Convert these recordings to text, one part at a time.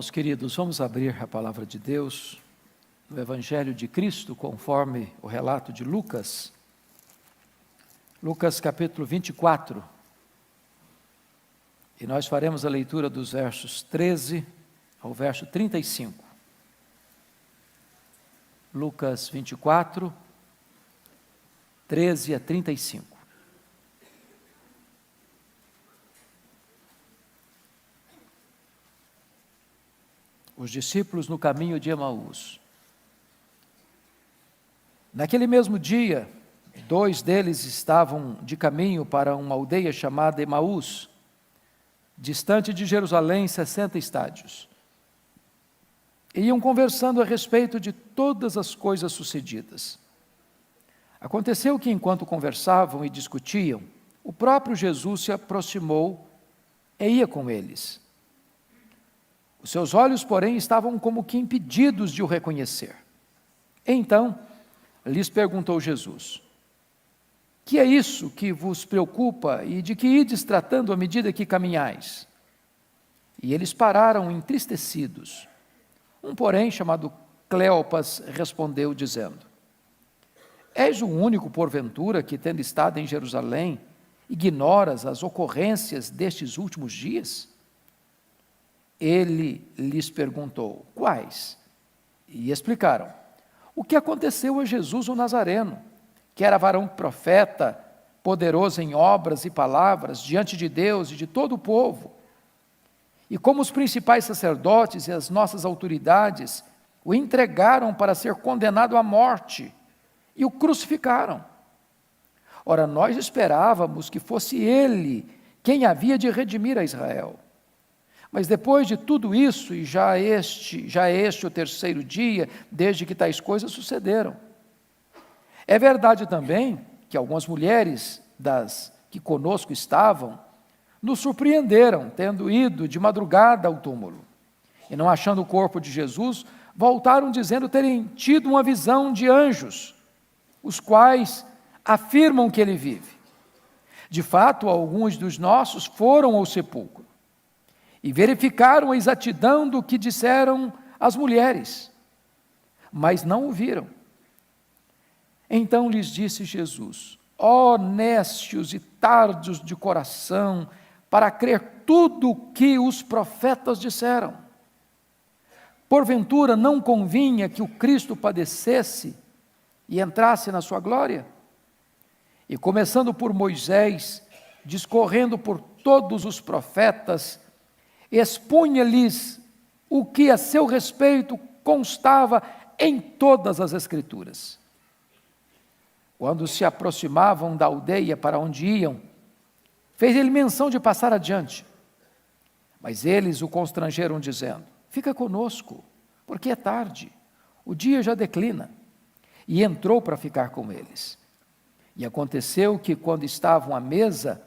Irmãos queridos, vamos abrir a palavra de Deus no Evangelho de Cristo, conforme o relato de Lucas. Lucas capítulo 24. E nós faremos a leitura dos versos 13 ao verso 35. Lucas 24, 13 a 35. Os discípulos no caminho de Emaús. Naquele mesmo dia, dois deles estavam de caminho para uma aldeia chamada Emaús, distante de Jerusalém 60 estádios. Iam conversando a respeito de todas as coisas sucedidas. Aconteceu que, enquanto conversavam e discutiam, o próprio Jesus se aproximou e ia com eles. Os seus olhos, porém, estavam como que impedidos de o reconhecer. Então, lhes perguntou Jesus: que é isso que vos preocupa e de que ides tratando à medida que caminhais? E eles pararam entristecidos. Um, porém, chamado Cleopas, respondeu dizendo: és o único, porventura, que, tendo estado em Jerusalém, ignoras as ocorrências destes últimos dias? Ele lhes perguntou: quais? E explicaram: o que aconteceu a Jesus o Nazareno, que era varão profeta, poderoso em obras e palavras, diante de Deus e de todo o povo. E como os principais sacerdotes e as nossas autoridades o entregaram para ser condenado à morte e o crucificaram. Ora, nós esperávamos que fosse ele quem havia de redimir a Israel. Mas depois de tudo isso, e já é este o terceiro dia, desde que tais coisas sucederam. É verdade também que algumas mulheres das que conosco estavam, nos surpreenderam, tendo ido de madrugada ao túmulo. E não achando o corpo de Jesus, voltaram dizendo terem tido uma visão de anjos, os quais afirmam que ele vive. De fato, alguns dos nossos foram ao sepulcro e verificaram a exatidão do que disseram as mulheres, mas não o viram. Então lhes disse Jesus: ó nécios e tardos de coração, para crer tudo o que os profetas disseram. Porventura não convinha que o Cristo padecesse e entrasse na sua glória? E começando por Moisés, discorrendo por todos os profetas, expunha-lhes o que a seu respeito constava em todas as Escrituras. Quando se aproximavam da aldeia para onde iam, fez-lhe menção de passar adiante. Mas eles o constrangeram, dizendo: fica conosco, porque é tarde, o dia já declina. E entrou para ficar com eles. E aconteceu que, quando estavam à mesa,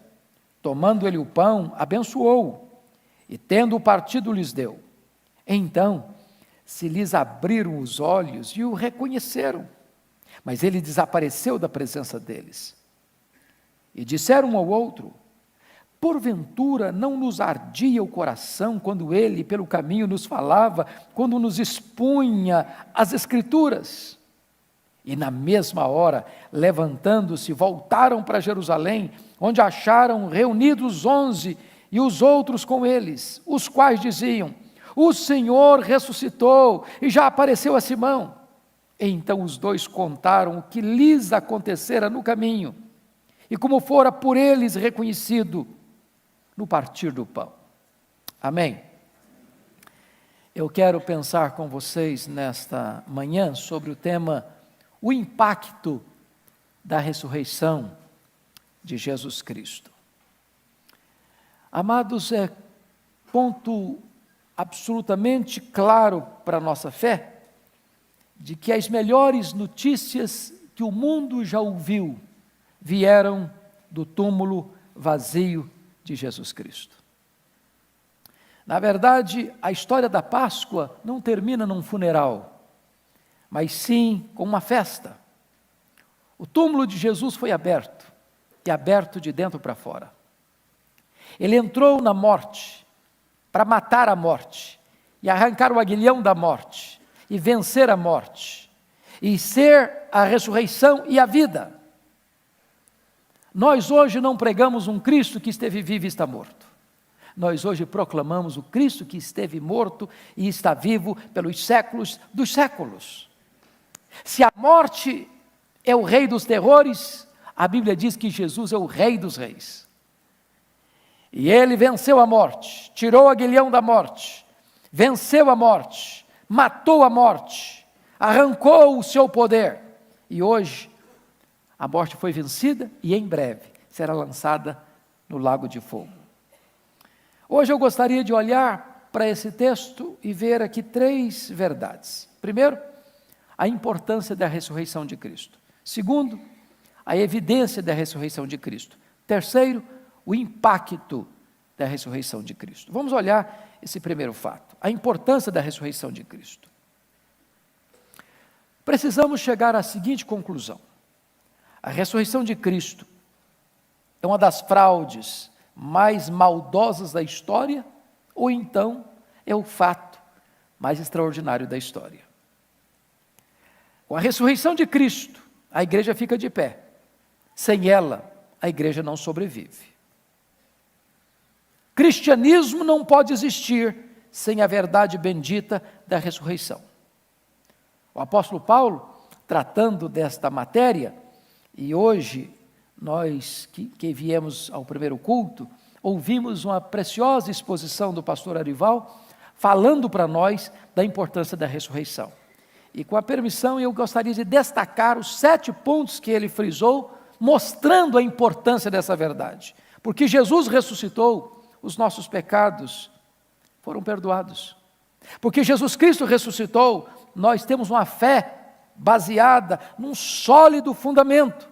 tomando ele o pão, abençoou-o, e tendo-o partido lhes deu. Então se lhes abriram os olhos e o reconheceram, mas ele desapareceu da presença deles. E disseram um ao outro: porventura não nos ardia o coração quando ele pelo caminho nos falava, quando nos expunha as Escrituras? E na mesma hora, levantando-se, voltaram para Jerusalém, onde acharam reunidos os 11 e os outros com eles, os quais diziam: o Senhor ressuscitou e já apareceu a Simão. Então os dois contaram o que lhes acontecera no caminho, e como fora por eles reconhecido no partir do pão. Amém? Eu quero pensar com vocês nesta manhã sobre o tema: o impacto da ressurreição de Jesus Cristo. Amados, é ponto absolutamente claro para a nossa fé, de que as melhores notícias que o mundo já ouviu vieram do túmulo vazio de Jesus Cristo. Na verdade, a história da Páscoa não termina num funeral, mas sim com uma festa. O túmulo de Jesus foi aberto, e aberto de dentro para fora. Ele entrou na morte, para matar a morte, e arrancar o aguilhão da morte, e vencer a morte, e ser a ressurreição e a vida. Nós hoje não pregamos um Cristo que esteve vivo e está morto. Nós hoje proclamamos o Cristo que esteve morto e está vivo pelos séculos dos séculos. Se a morte é o rei dos terrores, a Bíblia diz que Jesus é o rei dos reis. E ele venceu a morte, tirou o aguilhão da morte, venceu a morte, matou a morte, arrancou o seu poder. E hoje, a morte foi vencida e em breve será lançada no lago de fogo. Hoje eu gostaria de olhar para esse texto e ver aqui 3 verdades. Primeiro, a importância da ressurreição de Cristo. Segundo, a evidência da ressurreição de Cristo. Terceiro, o impacto da ressurreição de Cristo. Vamos olhar esse primeiro fato, a importância da ressurreição de Cristo. Precisamos chegar à seguinte conclusão: a ressurreição de Cristo é uma das fraudes mais maldosas da história, ou então é o fato mais extraordinário da história. Com a ressurreição de Cristo, a igreja fica de pé. Sem ela, a igreja não sobrevive. Cristianismo não pode existir sem a verdade bendita da ressurreição. O apóstolo Paulo, tratando desta matéria, e hoje nós que viemos ao primeiro culto, ouvimos uma preciosa exposição do pastor Arival, falando para nós da importância da ressurreição. E com a permissão, eu gostaria de destacar os 7 pontos que ele frisou, mostrando a importância dessa verdade. Porque Jesus ressuscitou, os nossos pecados foram perdoados. Porque Jesus Cristo ressuscitou, nós temos uma fé baseada num sólido fundamento.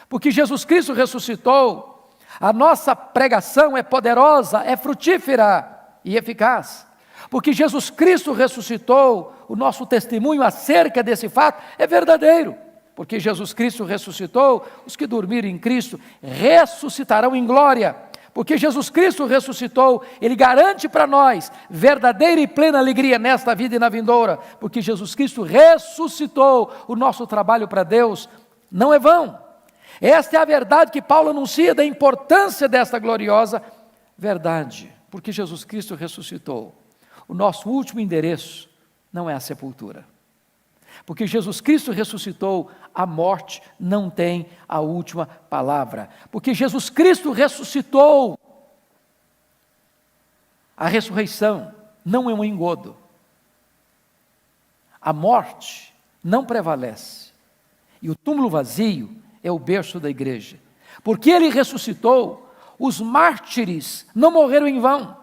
Porque Jesus Cristo ressuscitou, a nossa pregação é poderosa, é frutífera e eficaz. Porque Jesus Cristo ressuscitou, o nosso testemunho acerca desse fato é verdadeiro. Porque Jesus Cristo ressuscitou, os que dormiram em Cristo ressuscitarão em glória. Porque Jesus Cristo ressuscitou, Ele garante para nós verdadeira e plena alegria nesta vida e na vindoura. Porque Jesus Cristo ressuscitou, o nosso trabalho para Deus não é vão. Esta é a verdade que Paulo anuncia da importância desta gloriosa verdade. Porque Jesus Cristo ressuscitou, o nosso último endereço não é a sepultura. Porque Jesus Cristo ressuscitou, a morte não tem a última palavra. Porque Jesus Cristo ressuscitou, a ressurreição não é um engodo. A morte não prevalece. E o túmulo vazio é o berço da igreja. Porque Ele ressuscitou, os mártires não morreram em vão.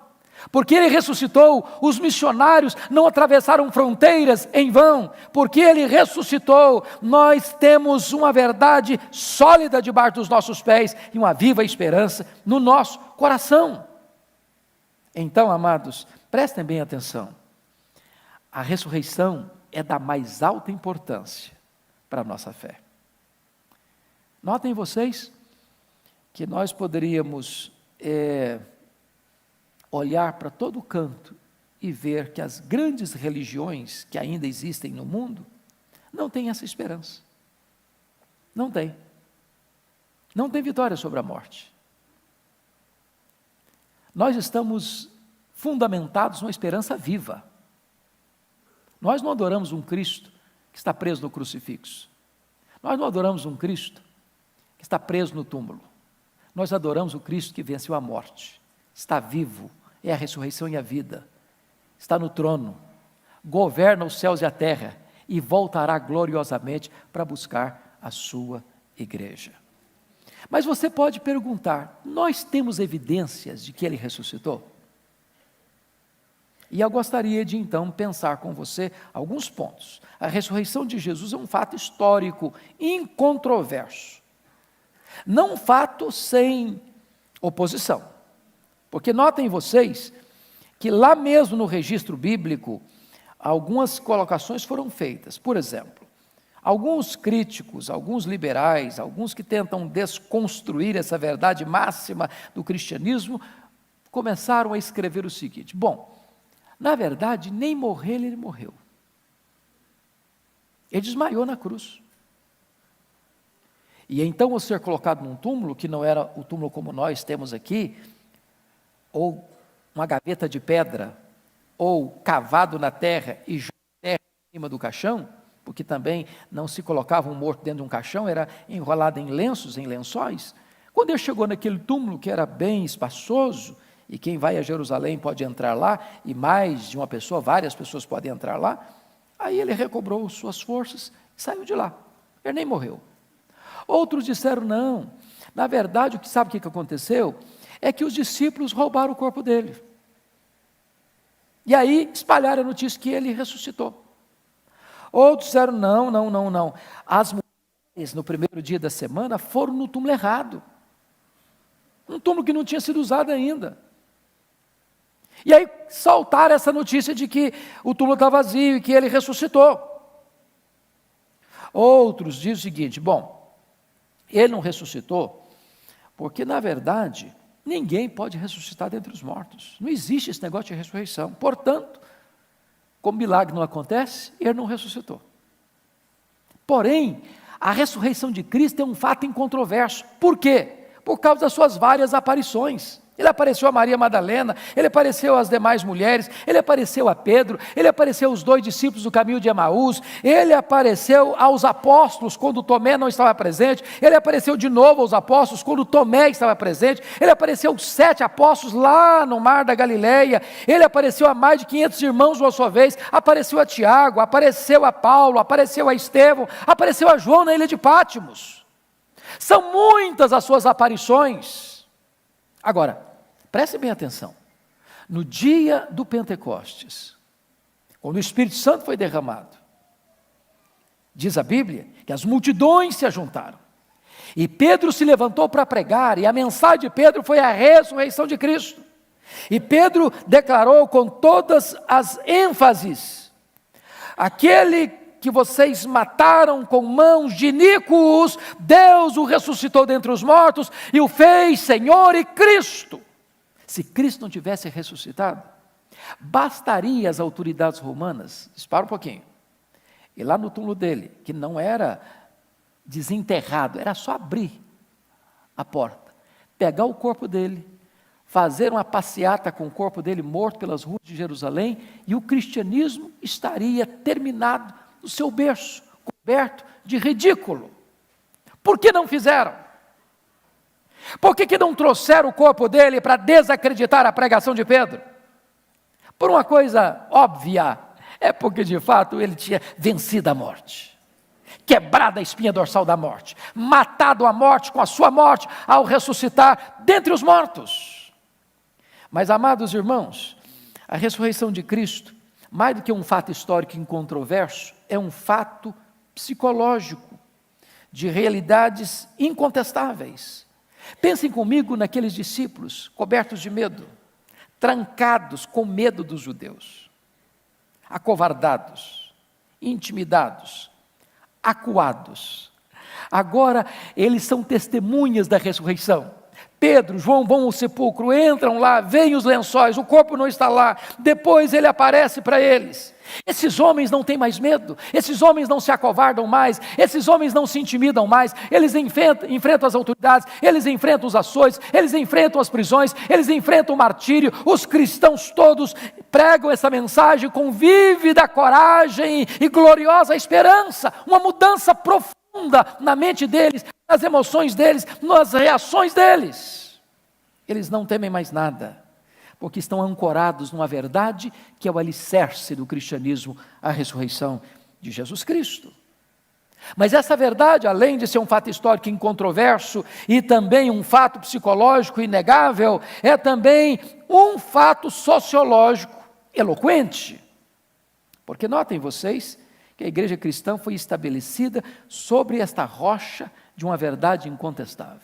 Porque Ele ressuscitou, os missionários não atravessaram fronteiras em vão. Porque Ele ressuscitou, nós temos uma verdade sólida debaixo dos nossos pés e uma viva esperança no nosso coração. Então, amados, prestem bem atenção. A ressurreição é da mais alta importância para a nossa fé. Notem vocês que nós poderíamos olhar para todo canto e ver que as grandes religiões que ainda existem no mundo não têm essa esperança. Não tem. Não tem vitória sobre a morte. Nós estamos fundamentados numa esperança viva. Nós não adoramos um Cristo que está preso no crucifixo. Nós não adoramos um Cristo que está preso no túmulo. Nós adoramos o Cristo que venceu a morte. Está vivo, é a ressurreição e a vida. Está no trono, governa os céus e a terra e voltará gloriosamente para buscar a sua igreja. Mas você pode perguntar, nós temos evidências de que Ele ressuscitou? E eu gostaria de então pensar com você alguns pontos. A ressurreição de Jesus é um fato histórico, incontroverso. Não um fato sem oposição. Porque notem vocês que lá mesmo no registro bíblico, algumas colocações foram feitas. Por exemplo, alguns críticos, alguns liberais, alguns que tentam desconstruir essa verdade máxima do cristianismo, começaram a escrever o seguinte: bom, Na verdade, nem morrer ele morreu. Ele desmaiou na cruz. E então, ao ser colocado num túmulo, que não era o túmulo como nós temos aqui, ou uma gaveta de pedra, ou cavado na terra e jogado terra em cima do caixão, porque também não se colocava um morto dentro de um caixão, era enrolado em lenços, em lençóis. Quando ele chegou naquele túmulo, que era bem espaçoso, e quem vai a Jerusalém pode entrar lá, e mais de uma pessoa, várias pessoas podem entrar lá, aí ele recobrou suas forças e saiu de lá. Ele nem morreu. Outros disseram, não, na verdade, sabe o que aconteceu? É que os discípulos roubaram o corpo dele. E aí espalharam a notícia que ele ressuscitou. Outros disseram, não. As mulheres, no primeiro dia da semana, foram no túmulo errado. Um túmulo que não tinha sido usado ainda. E aí soltaram essa notícia de que o túmulo está vazio e que ele ressuscitou. Outros dizem o seguinte, bom, ele não ressuscitou, porque na verdade, ninguém pode ressuscitar dentre os mortos. Não existe esse negócio de ressurreição. Portanto, como milagre não acontece, ele não ressuscitou. Porém, a ressurreição de Cristo é um fato incontroverso. Por quê? Por causa das suas várias aparições. Ele apareceu a Maria Madalena, ele apareceu às demais mulheres, ele apareceu a Pedro, ele apareceu aos 2 discípulos do caminho de Emaús, ele apareceu aos apóstolos quando Tomé não estava presente, ele apareceu de novo aos apóstolos quando Tomé estava presente, ele apareceu aos 7 apóstolos lá no mar da Galileia, ele apareceu a mais de 500 irmãos uma só vez, apareceu a Tiago, apareceu a Paulo, apareceu a Estevão, apareceu a João na ilha de Pátimos. São muitas as suas aparições. Agora, preste bem atenção, no dia do Pentecostes, quando o Espírito Santo foi derramado, diz a Bíblia que as multidões se ajuntaram, e Pedro se levantou para pregar, e a mensagem de Pedro foi a ressurreição de Cristo, e Pedro declarou com todas as ênfases, aquele que vocês mataram com mãos de iníquos, Deus o ressuscitou dentre os mortos e o fez Senhor e Cristo. Se Cristo não tivesse ressuscitado, bastaria as autoridades romanas, espera um pouquinho, e lá no túmulo dele, que não era desenterrado, era só abrir a porta, pegar o corpo dele, fazer uma passeata com o corpo dele morto pelas ruas de Jerusalém, e o cristianismo estaria terminado no seu berço, coberto de ridículo. Por que não fizeram? Por que não trouxeram o corpo dele para desacreditar a pregação de Pedro? Por uma coisa óbvia, é porque de fato ele tinha vencido a morte, quebrado a espinha dorsal da morte, matado a morte com a sua morte ao ressuscitar dentre os mortos. Mas, amados irmãos, a ressurreição de Cristo, mais do que um fato histórico incontroverso, é um fato psicológico, de realidades incontestáveis. Pensem comigo naqueles discípulos cobertos de medo, trancados com medo dos judeus, acovardados, intimidados, acuados. Agora eles são testemunhas da ressurreição. Pedro, João vão ao sepulcro, entram lá, veem os lençóis, o corpo não está lá, depois ele aparece para eles. Esses homens não têm mais medo, esses homens não se acovardam mais, esses homens não se intimidam mais, eles enfrentam as autoridades, eles enfrentam os açoites, eles enfrentam as prisões, eles enfrentam o martírio. Os cristãos todos pregam essa mensagem com vívida coragem e gloriosa esperança, uma mudança profunda na mente deles, nas emoções deles, nas reações deles. Eles não temem mais nada, porque estão ancorados numa verdade que é o alicerce do cristianismo, a ressurreição de Jesus Cristo. Mas essa verdade, além de ser um fato histórico incontroverso e também um fato psicológico inegável, é também um fato sociológico eloquente. Porque notem vocês que a igreja cristã foi estabelecida sobre esta rocha de uma verdade incontestável.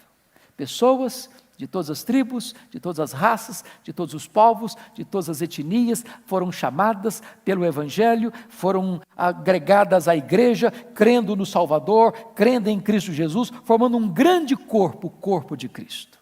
Pessoas de todas as tribos, de todas as raças, de todos os povos, de todas as etnias, foram chamadas pelo Evangelho, foram agregadas à igreja, crendo no Salvador, crendo em Cristo Jesus, formando um grande corpo, o corpo de Cristo.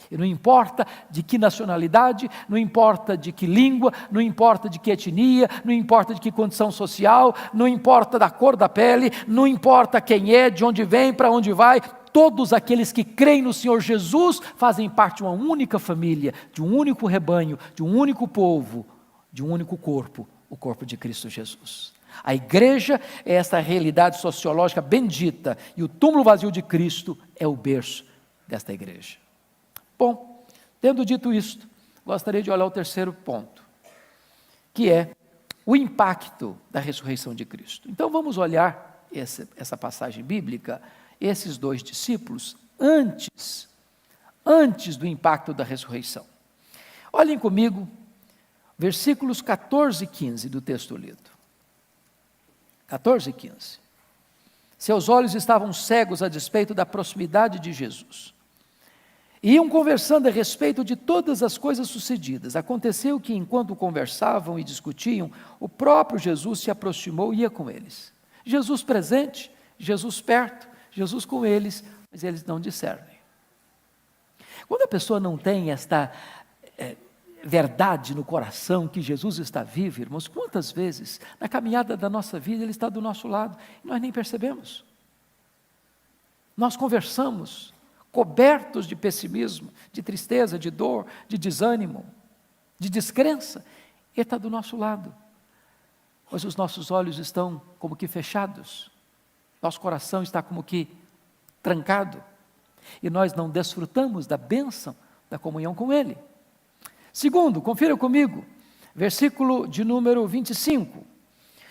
E não importa de que nacionalidade, não importa de que língua, não importa de que etnia, não importa de que condição social, não importa da cor da pele, não importa quem é, de onde vem, para onde vai, todos aqueles que creem no Senhor Jesus fazem parte de uma única família, de um único rebanho, de um único povo, de um único corpo, o corpo de Cristo Jesus. A igreja é essa realidade sociológica bendita, e o túmulo vazio de Cristo é o berço desta igreja. Bom, tendo dito isto, gostaria de olhar o terceiro ponto, que é o impacto da ressurreição de Cristo. Então vamos olhar essa passagem bíblica, esses dois discípulos, antes do impacto da ressurreição. Olhem comigo, versículos 14 e 15 do texto lido. 14 e 15. Seus olhos estavam cegos a despeito da proximidade de Jesus. Iam conversando a respeito de todas as coisas sucedidas. Aconteceu que, enquanto conversavam e discutiam, o próprio Jesus se aproximou e ia com eles. Jesus presente, Jesus perto, Jesus com eles, mas eles não discernem. Quando a pessoa não tem esta verdade no coração que Jesus está vivo, irmãos, quantas vezes na caminhada da nossa vida Ele está do nosso lado e nós nem percebemos. Nós conversamos cobertos de pessimismo, de tristeza, de dor, de desânimo, de descrença. Ele está do nosso lado, mas os nossos olhos estão como que fechados, nosso coração está como que trancado, e nós não desfrutamos da bênção da comunhão com Ele. Segundo, confira comigo, versículo de número 25.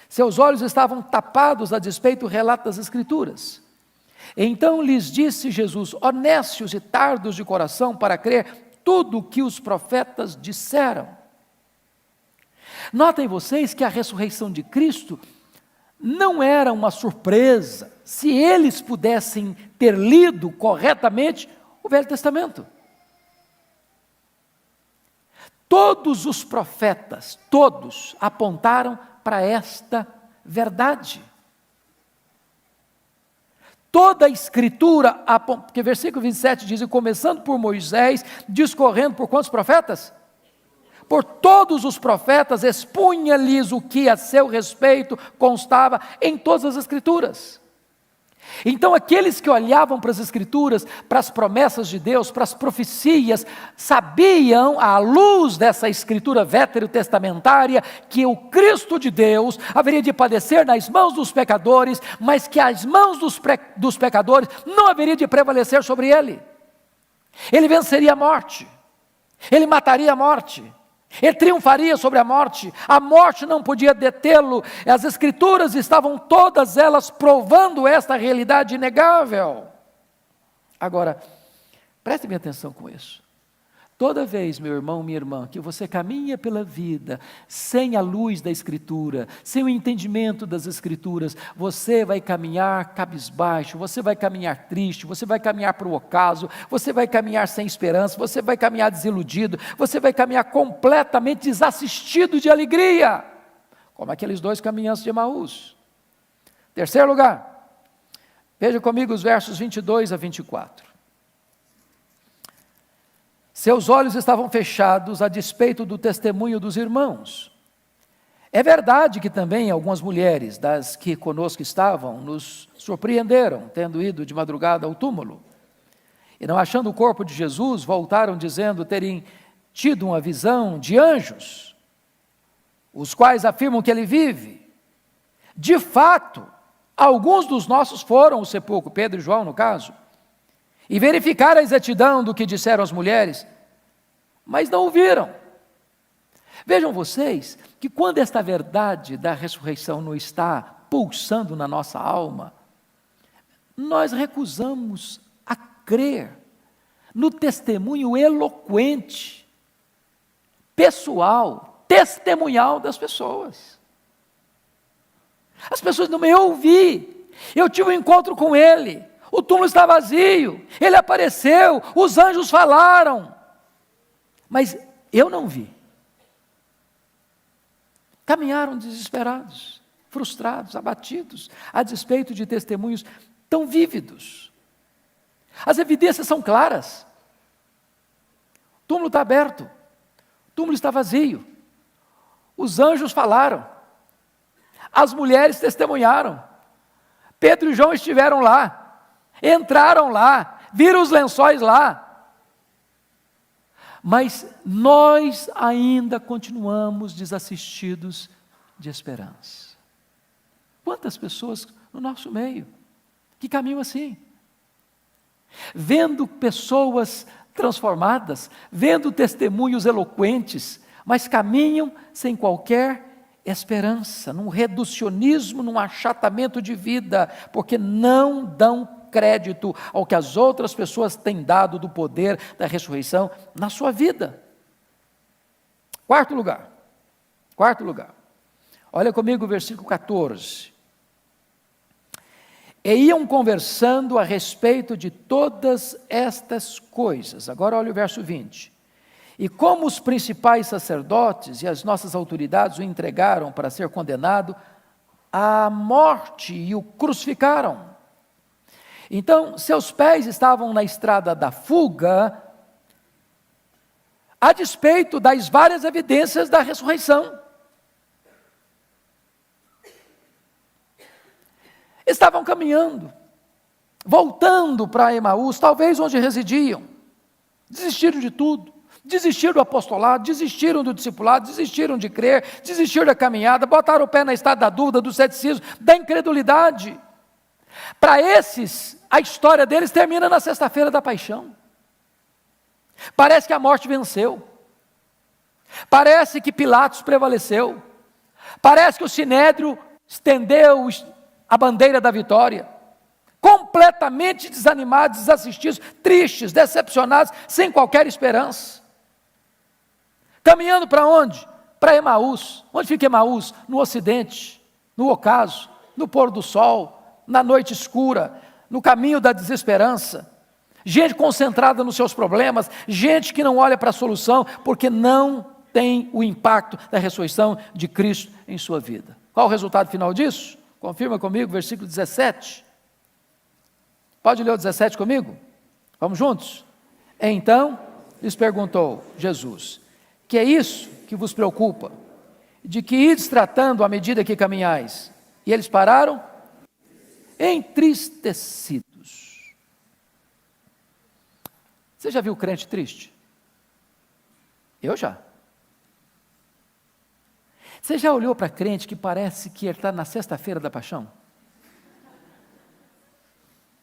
Seus olhos estavam tapados a despeito do relato das Escrituras. Então lhes disse Jesus: honestos e tardos de coração para crer tudo o que os profetas disseram. Notem vocês que a ressurreição de Cristo não era uma surpresa, se eles pudessem ter lido corretamente o Velho Testamento. Todos os profetas, todos apontaram para esta verdade. Toda a Escritura, porque versículo 27 diz, começando por Moisés, discorrendo por quantos profetas? Por todos os profetas, expunha-lhes o que a seu respeito constava em todas as Escrituras. Então aqueles que olhavam para as Escrituras, para as promessas de Deus, para as profecias, sabiam, à luz dessa Escritura veterotestamentária, que o Cristo de Deus haveria de padecer nas mãos dos pecadores, mas que as mãos dos pecadores não haveria de prevalecer sobre ele. Ele venceria a morte, ele mataria a morte, ele triunfaria sobre a morte não podia detê-lo. As Escrituras estavam todas elas provando esta realidade inegável. Agora, preste bem atenção com isso. Toda vez, meu irmão, minha irmã, que você caminha pela vida sem a luz da Escritura, sem o entendimento das Escrituras, você vai caminhar cabisbaixo, você vai caminhar triste, você vai caminhar para o ocaso, você vai caminhar sem esperança, você vai caminhar desiludido, você vai caminhar completamente desassistido de alegria, como aqueles dois caminhantes de Emaús. Terceiro lugar, veja comigo os versos 22 a 24. Seus olhos estavam fechados a despeito do testemunho dos irmãos. É verdade que também algumas mulheres das que conosco estavam nos surpreenderam, tendo ido de madrugada ao túmulo. E não achando o corpo de Jesus, voltaram dizendo terem tido uma visão de anjos, os quais afirmam que ele vive. De fato, alguns dos nossos foram ao sepulcro, Pedro e João no caso, e verificaram a exatidão do que disseram as mulheres, mas não o viram. Vejam vocês que quando esta verdade da ressurreição não está pulsando na nossa alma, nós recusamos a crer no testemunho eloquente, pessoal, testemunhal das pessoas. As pessoas não me ouvi, eu tive um encontro com ele, o túmulo está vazio, ele apareceu, os anjos falaram, mas eu não vi. Caminharam desesperados, frustrados, abatidos, a despeito de testemunhos tão vívidos. As evidências são claras. túmulo está aberto, o túmulo está vazio. Os anjos falaram, as mulheres testemunharam, Pedro e João estiveram lá, entraram lá, viram os lençóis lá, mas nós ainda continuamos desassistidos de esperança. Quantas pessoas no nosso meio que caminham assim, vendo pessoas transformadas, vendo testemunhos eloquentes, mas caminham sem qualquer esperança, num reducionismo, num achatamento de vida, porque não dão crédito ao que as outras pessoas têm dado do poder da ressurreição na sua vida. Quarto lugar. Olha comigo o versículo 14. E iam conversando a respeito de todas estas coisas. Agora olha o verso 20. E como os principais sacerdotes e as nossas autoridades o entregaram para ser condenado à morte e o crucificaram. Então, seus pés estavam na estrada da fuga, a despeito das várias evidências da ressurreição. Estavam caminhando, voltando para Emaús, talvez onde residiam, desistiram de tudo. Desistiram do apostolado, desistiram do discipulado, desistiram de crer, desistiram da caminhada, botaram o pé na estrada da dúvida, do ceticismo, da incredulidade. Para esses, a história deles termina na sexta-feira da paixão. Parece que a morte venceu. Parece que Pilatos prevaleceu. Parece que o Sinédrio estendeu a bandeira da vitória. Completamente desanimados, desassistidos, tristes, decepcionados, sem qualquer esperança. Caminhando para onde? Para Emaús. Onde fica Emaús? No ocidente, no ocaso, no pôr do sol, na noite escura, no caminho da desesperança. Gente concentrada nos seus problemas, gente que não olha para a solução, porque não tem o impacto da ressurreição de Cristo em sua vida. Qual o resultado final disso? Confirma comigo, versículo 17. Pode ler o 17 comigo? Vamos juntos? Então, lhes perguntou Jesus: que é isso que vos preocupa? De que ides tratando à medida que caminhais? E eles pararam entristecidos. Você já viu crente triste? Eu já. Você já olhou para crente que parece que ele está na sexta-feira da paixão?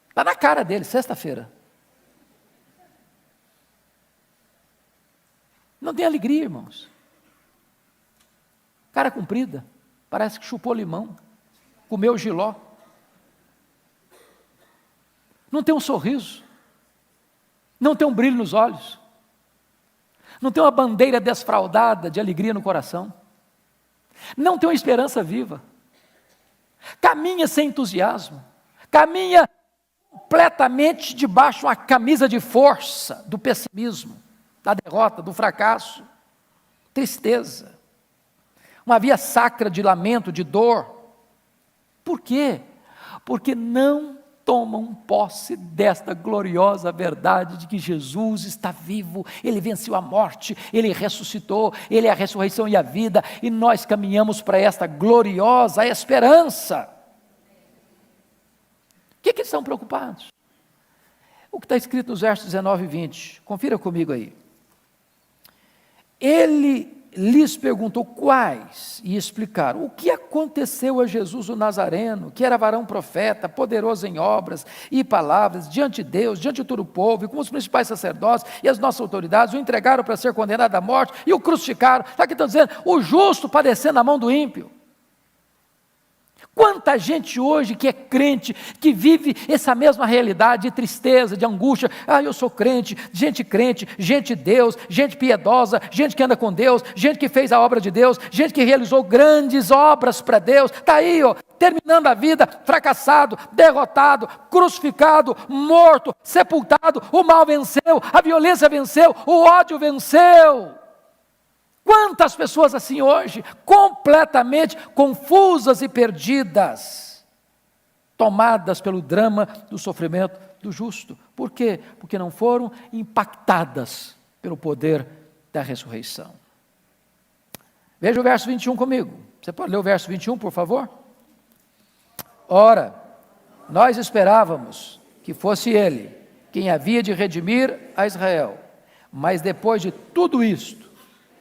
Está na cara dele, sexta-feira. Não tem alegria, irmãos. Cara comprida, parece que chupou limão, comeu jiló. Não tem um sorriso, não tem um brilho nos olhos, não tem uma bandeira desfraldada de alegria no coração, não tem uma esperança viva, caminha sem entusiasmo, caminha completamente debaixo de uma camisa de força do pessimismo, da derrota, do fracasso, tristeza, uma via sacra de lamento, de dor. Por quê? Porque não tomam posse desta gloriosa verdade de que Jesus está vivo, Ele venceu a morte, Ele ressuscitou, Ele é a ressurreição e a vida, e nós caminhamos para esta gloriosa esperança. O que eles estão preocupados? O que está escrito nos versos 19 e 20, confira comigo aí. Ele lhes perguntou quais, e explicaram o que aconteceu a Jesus o Nazareno, que era varão profeta, poderoso em obras e palavras, diante de Deus, diante de todo o povo, e com os principais sacerdotes e as nossas autoridades, o entregaram para ser condenado à morte, e o crucificaram. Sabe o que estão dizendo? O justo padecendo na mão do ímpio. Quanta gente hoje que é crente, que vive essa mesma realidade de tristeza, de angústia. Eu sou crente, gente de Deus, gente piedosa, gente que anda com Deus, gente que fez a obra de Deus, gente que realizou grandes obras para Deus, está aí, terminando a vida, fracassado, derrotado, crucificado, morto, sepultado. O mal venceu, a violência venceu, o ódio venceu. Quantas pessoas assim hoje, completamente confusas e perdidas, tomadas pelo drama do sofrimento do justo. Por quê? Porque não foram impactadas pelo poder da ressurreição. Veja o verso 21 comigo. Você pode ler o verso 21, por favor? Ora, nós esperávamos que fosse ele quem havia de redimir a Israel, mas depois de tudo isto,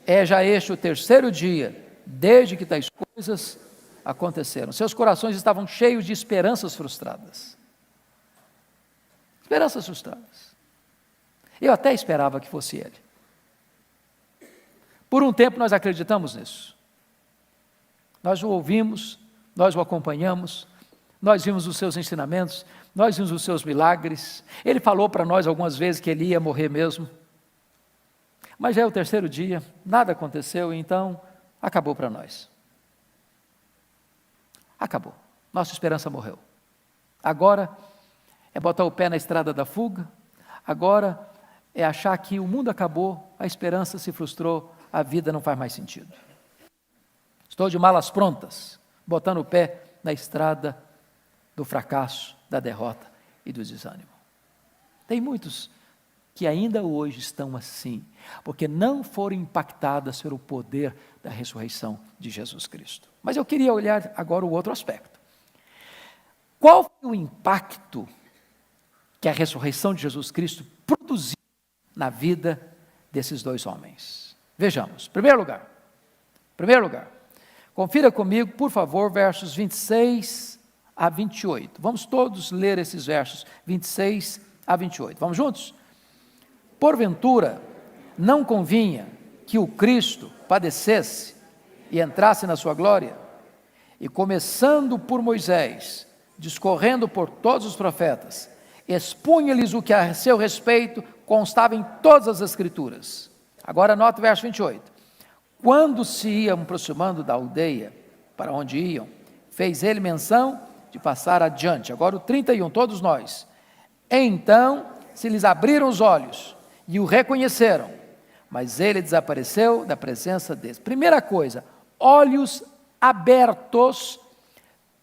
é já este o terceiro dia, desde que tais coisas aconteceram. Seus corações estavam cheios de esperanças frustradas. Esperanças frustradas. Eu até esperava que fosse ele. Por um tempo nós acreditamos nisso. Nós o ouvimos, nós o acompanhamos, nós vimos os seus ensinamentos, nós vimos os seus milagres. Ele falou para nós algumas vezes que ele ia morrer mesmo. Mas já é o terceiro dia, nada aconteceu, então acabou para nós. Acabou. Nossa esperança morreu. Agora é botar o pé na estrada da fuga, agora é achar que o mundo acabou, a esperança se frustrou, a vida não faz mais sentido. Estou de malas prontas, botando o pé na estrada do fracasso, da derrota e do desânimo. Tem muitos que ainda hoje estão assim, porque não foram impactadas pelo poder da ressurreição de Jesus Cristo. Mas eu queria olhar agora o outro aspecto. Qual foi o impacto que a ressurreição de Jesus Cristo produziu na vida desses dois homens? Vejamos. Primeiro lugar, confira comigo, por favor, versos 26 a 28. Vamos todos ler esses versos, 26 a 28. Vamos juntos? Porventura, não convinha que o Cristo padecesse e entrasse na sua glória? E começando por Moisés, discorrendo por todos os profetas, expunha-lhes o que a seu respeito constava em todas as Escrituras. Agora note o verso 28. Quando se iam aproximando da aldeia para onde iam, fez ele menção de passar adiante. Agora o 31, todos nós. Então se lhes abriram os olhos e o reconheceram, mas ele desapareceu da presença deles. Primeira coisa, olhos abertos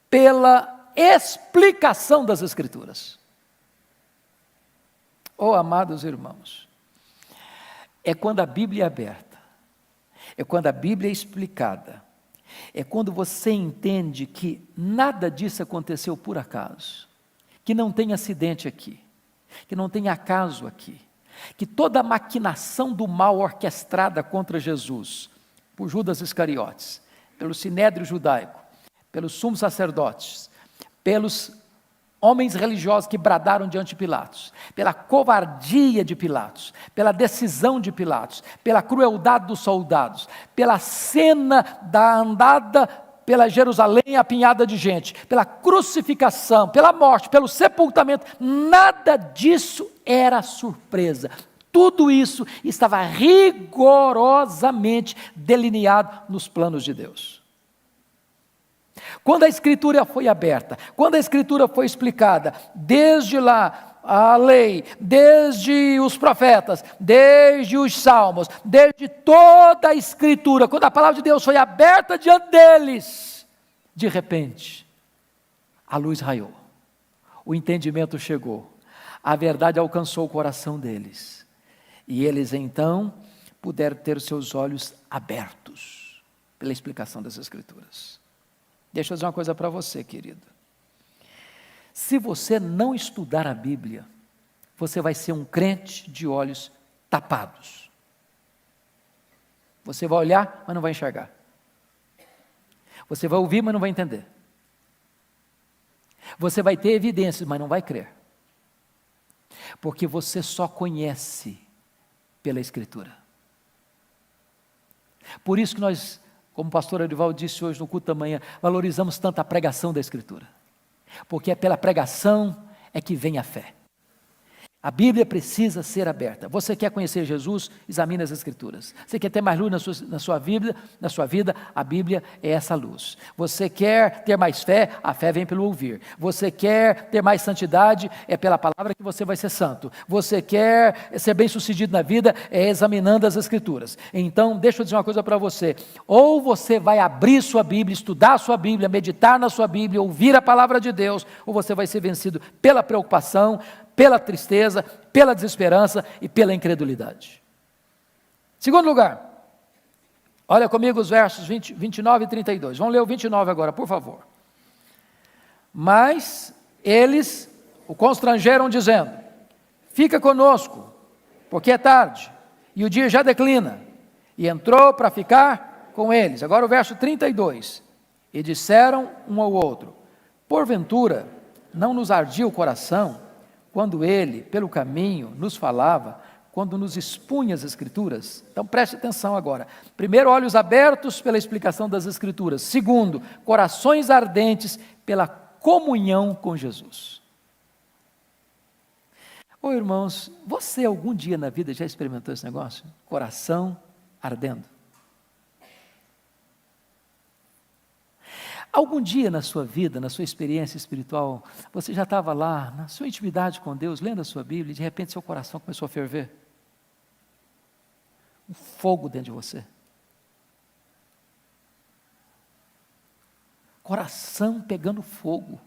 pela explicação das Escrituras. Oh, amados irmãos, é quando a Bíblia é aberta, é quando a Bíblia é explicada, é quando você entende que nada disso aconteceu por acaso, que não tem acidente aqui, que não tem acaso aqui, que toda a maquinação do mal orquestrada contra Jesus, por Judas Iscariotes, pelo sinédrio judaico, pelos sumos sacerdotes, pelos homens religiosos que bradaram diante de Pilatos, pela covardia de Pilatos, pela decisão de Pilatos, pela crueldade dos soldados, pela cena da andada pela Jerusalém apinhada de gente, pela crucificação, pela morte, pelo sepultamento, nada disso era surpresa. Tudo isso estava rigorosamente delineado nos planos de Deus. Quando a Escritura foi aberta, quando a Escritura foi explicada, desde lá a lei, desde os profetas, desde os salmos, desde toda a Escritura, quando a palavra de Deus foi aberta diante deles, de repente, a luz raiou, o entendimento chegou, a verdade alcançou o coração deles, e eles então puderam ter os seus olhos abertos pela explicação das Escrituras. Deixa eu dizer uma coisa para você, querido. Se você não estudar a Bíblia, você vai ser um crente de olhos tapados. Você vai olhar, mas não vai enxergar. Você vai ouvir, mas não vai entender. Você vai ter evidências, mas não vai crer. Porque você só conhece pela Escritura. Por isso que nós, como o pastor Arivaldo disse hoje no culto da manhã, valorizamos tanto a pregação da Escritura. Porque é pela pregação é que vem a fé. A Bíblia precisa ser aberta. Você quer conhecer Jesus? Examine as Escrituras. Você quer ter mais luz na sua vida? A Bíblia é essa luz. Você quer ter mais fé? A fé vem pelo ouvir. Você quer ter mais santidade? É pela palavra que você vai ser santo. Você quer ser bem-sucedido na vida? É examinando as Escrituras. Então, deixa eu dizer uma coisa para você. Ou você vai abrir sua Bíblia, estudar a sua Bíblia, meditar na sua Bíblia, ouvir a palavra de Deus, ou você vai ser vencido pela preocupação, pela tristeza, pela desesperança e pela incredulidade. Segundo lugar, olha comigo os versos 29 e 32. Vamos ler o 29 agora, por favor. Mas eles o constrangeram dizendo: fica conosco, porque é tarde, e o dia já declina. E entrou para ficar com eles. Agora o verso 32. E disseram um ao outro: porventura, não nos ardia o coração, quando ele, pelo caminho, nos falava, quando nos expunha as Escrituras? Então preste atenção agora. Primeiro, olhos abertos pela explicação das Escrituras. Segundo, corações ardentes pela comunhão com Jesus. Ô irmãos, você algum dia na vida já experimentou esse negócio? Coração ardendo. Algum dia na sua vida, na sua experiência espiritual, você já estava lá, na sua intimidade com Deus, lendo a sua Bíblia, e de repente seu coração começou a ferver? Um fogo dentro de você. Coração pegando fogo.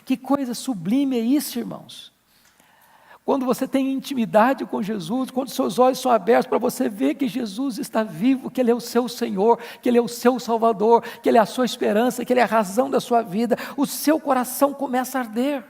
Que coisa sublime é isso, irmãos? Quando você tem intimidade com Jesus, quando seus olhos são abertos para você ver que Jesus está vivo, que Ele é o seu Senhor, que Ele é o seu Salvador, que Ele é a sua esperança, que Ele é a razão da sua vida, o seu coração começa a arder.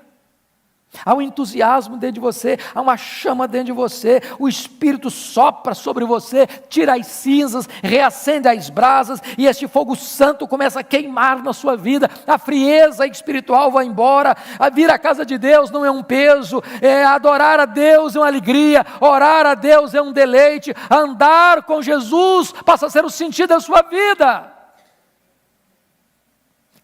Há um entusiasmo dentro de você, há uma chama dentro de você, o Espírito sopra sobre você, tira as cinzas, reacende as brasas, e este fogo santo começa a queimar na sua vida, a frieza espiritual vai embora, a vir à casa de Deus não é um peso, adorar a Deus é uma alegria, orar a Deus é um deleite, andar com Jesus passa a ser o sentido da sua vida.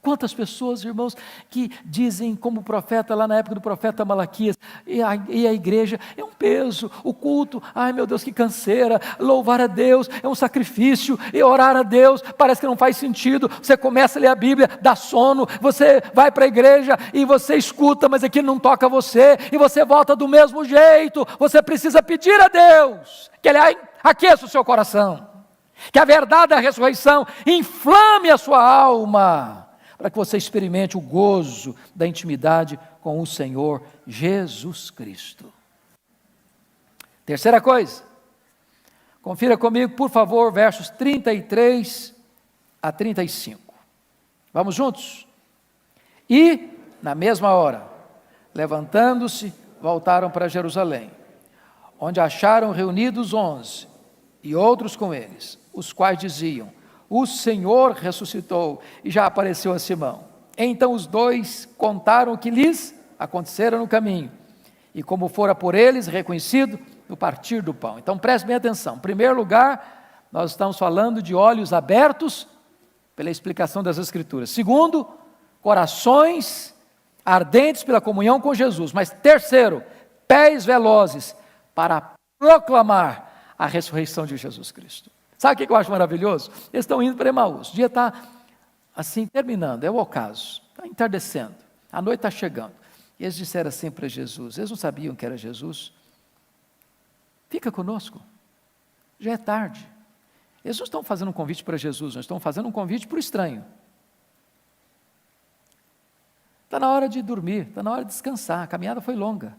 Quantas pessoas, irmãos, que dizem como profeta, lá na época do profeta Malaquias, e a igreja é um peso, o culto, ai meu Deus, que canseira, louvar a Deus é um sacrifício, e orar a Deus parece que não faz sentido, você começa a ler a Bíblia, dá sono, você vai para a igreja e você escuta, mas aqui não toca você, e você volta do mesmo jeito. Você precisa pedir a Deus, que Ele aqueça o seu coração, que a verdade da ressurreição inflame a sua alma, para que você experimente o gozo da intimidade com o Senhor Jesus Cristo. Terceira coisa, confira comigo, por favor, versos 33 a 35. Vamos juntos? E, na mesma hora, levantando-se, voltaram para Jerusalém, onde acharam reunidos 11, e outros com eles, os quais diziam: o Senhor ressuscitou e já apareceu a Simão. Então os dois contaram o que lhes acontecera no caminho, e como fora por eles reconhecido no partir do pão. Então preste bem atenção. Em primeiro lugar, nós estamos falando de olhos abertos pela explicação das Escrituras. Segundo, corações ardentes pela comunhão com Jesus. Mas terceiro, pés velozes para proclamar a ressurreição de Jesus Cristo. Sabe o que eu acho maravilhoso? Eles estão indo para Emaús, o dia está assim terminando, é o ocaso, está entardecendo, a noite está chegando. E eles disseram assim para Jesus, eles não sabiam que era Jesus: fica conosco, já é tarde. Eles não estão fazendo um convite para Jesus, nós estamos fazendo um convite para o estranho. Está na hora de dormir, está na hora de descansar, a caminhada foi longa.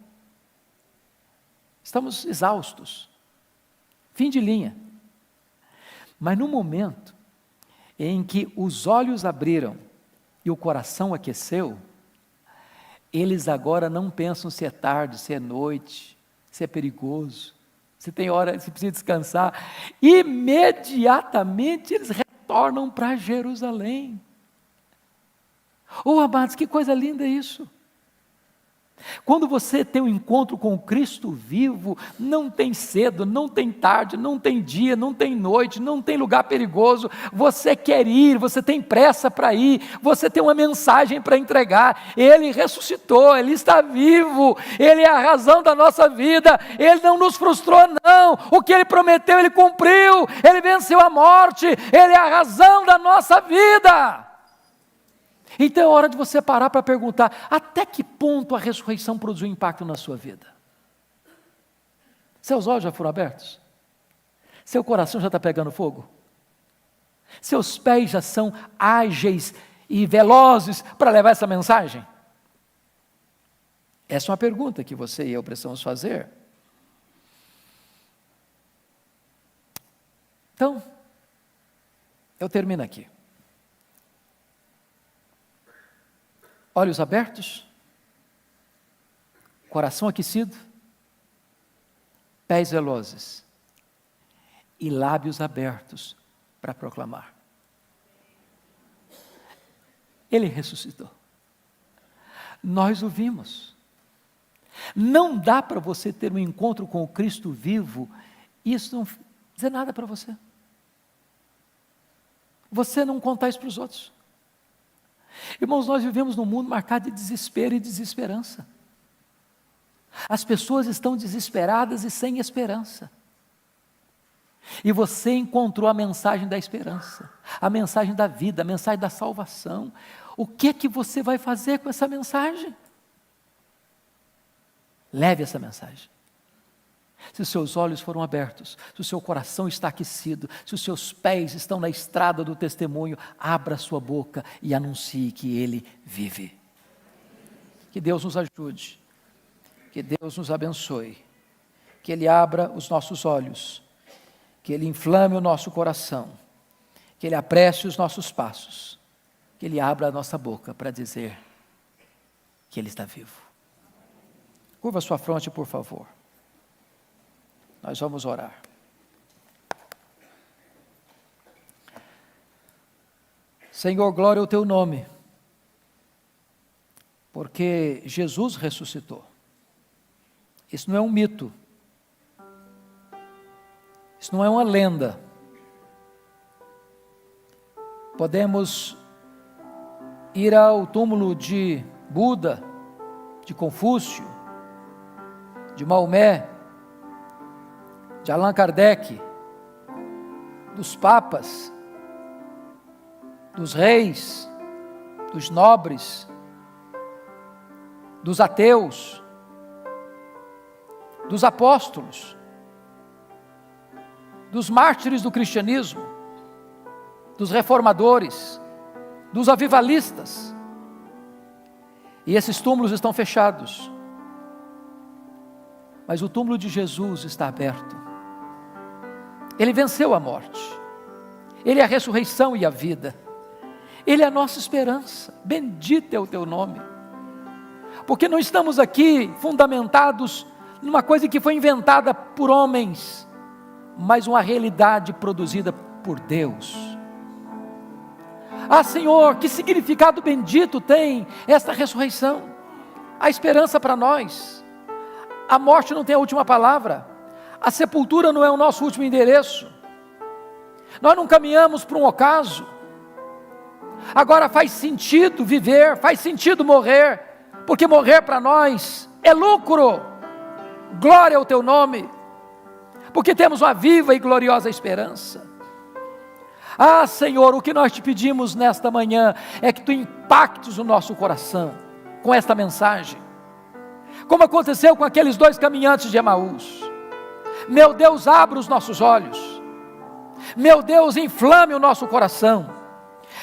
Estamos exaustos, fim de linha. Mas no momento em que os olhos abriram e o coração aqueceu, eles agora não pensam se é tarde, se é noite, se é perigoso, se tem hora, se precisa descansar. Imediatamente eles retornam para Jerusalém. Oh, amados, que coisa linda isso! Quando você tem um encontro com o Cristo vivo, não tem cedo, não tem tarde, não tem dia, não tem noite, não tem lugar perigoso. Você quer ir, você tem pressa para ir, você tem uma mensagem para entregar. Ele ressuscitou, Ele está vivo, Ele é a razão da nossa vida, Ele não nos frustrou não, o que Ele prometeu Ele cumpriu, Ele venceu a morte, Ele é a razão da nossa vida. Então é hora de você parar para perguntar, até que ponto a ressurreição produziu impacto na sua vida? Seus olhos já foram abertos? Seu coração já está pegando fogo? Seus pés já são ágeis e velozes para levar essa mensagem? Essa é uma pergunta que você e eu precisamos fazer. Então, eu termino aqui. Olhos abertos, coração aquecido, pés velozes e lábios abertos para proclamar. Ele ressuscitou. Nós o vimos. Não dá para você ter um encontro com o Cristo vivo e isso não dizer nada para você. Você não contar isso para os outros. Irmãos, nós vivemos num mundo marcado de desespero e desesperança. As pessoas estão desesperadas e sem esperança. E você encontrou a mensagem da esperança, a mensagem da vida, a mensagem da salvação. O que é que você vai fazer com essa mensagem? Leve essa mensagem. Se os seus olhos foram abertos, se o seu coração está aquecido, se os seus pés estão na estrada do testemunho, abra sua boca e anuncie que Ele vive. Que Deus nos ajude, que Deus nos abençoe, que Ele abra os nossos olhos, que Ele inflame o nosso coração, que Ele apresse os nossos passos, que Ele abra a nossa boca para dizer que Ele está vivo. Curva sua fronte, por favor. Nós vamos orar. Senhor, glória ao Teu nome, porque Jesus ressuscitou. Isso não é um mito. Isso não é uma lenda. Podemos ir ao túmulo de Buda, de Confúcio, de Maomé, de Allan Kardec, dos papas, dos reis, dos nobres, dos ateus, dos apóstolos, dos mártires do cristianismo, dos reformadores, dos avivalistas. E esses túmulos estão fechados. Mas o túmulo de Jesus está aberto. Ele venceu a morte. Ele é a ressurreição e a vida. Ele é a nossa esperança. Bendito é o Teu nome. Porque não estamos aqui fundamentados numa coisa que foi inventada por homens, mas uma realidade produzida por Deus. Ah, Senhor, que significado bendito tem esta ressurreição, a esperança para nós. A morte não tem a última palavra, a sepultura não é o nosso último endereço, nós não caminhamos para um ocaso. Agora faz sentido viver, faz sentido morrer, porque morrer para nós é lucro. Glória ao Teu nome, porque temos uma viva e gloriosa esperança. Ah, Senhor, o que nós te pedimos nesta manhã é que Tu impactes o nosso coração com esta mensagem, como aconteceu com aqueles 2 caminhantes de Emaús. Meu Deus, abra os nossos olhos. Meu Deus, inflame o nosso coração.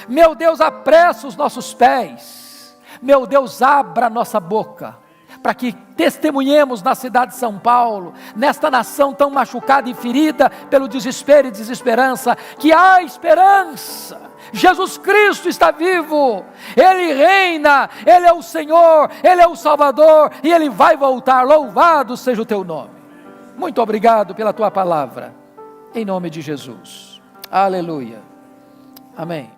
Meu Deus, apressa os nossos pés. Meu Deus, abra a nossa boca, para que testemunhemos na cidade de São Paulo, nesta nação tão machucada e ferida pelo desespero e desesperança, que há esperança. Jesus Cristo está vivo, Ele reina, Ele é o Senhor, Ele é o Salvador, e Ele vai voltar. Louvado seja o Teu nome. Muito obrigado pela Tua palavra, em nome de Jesus. Aleluia. Amém.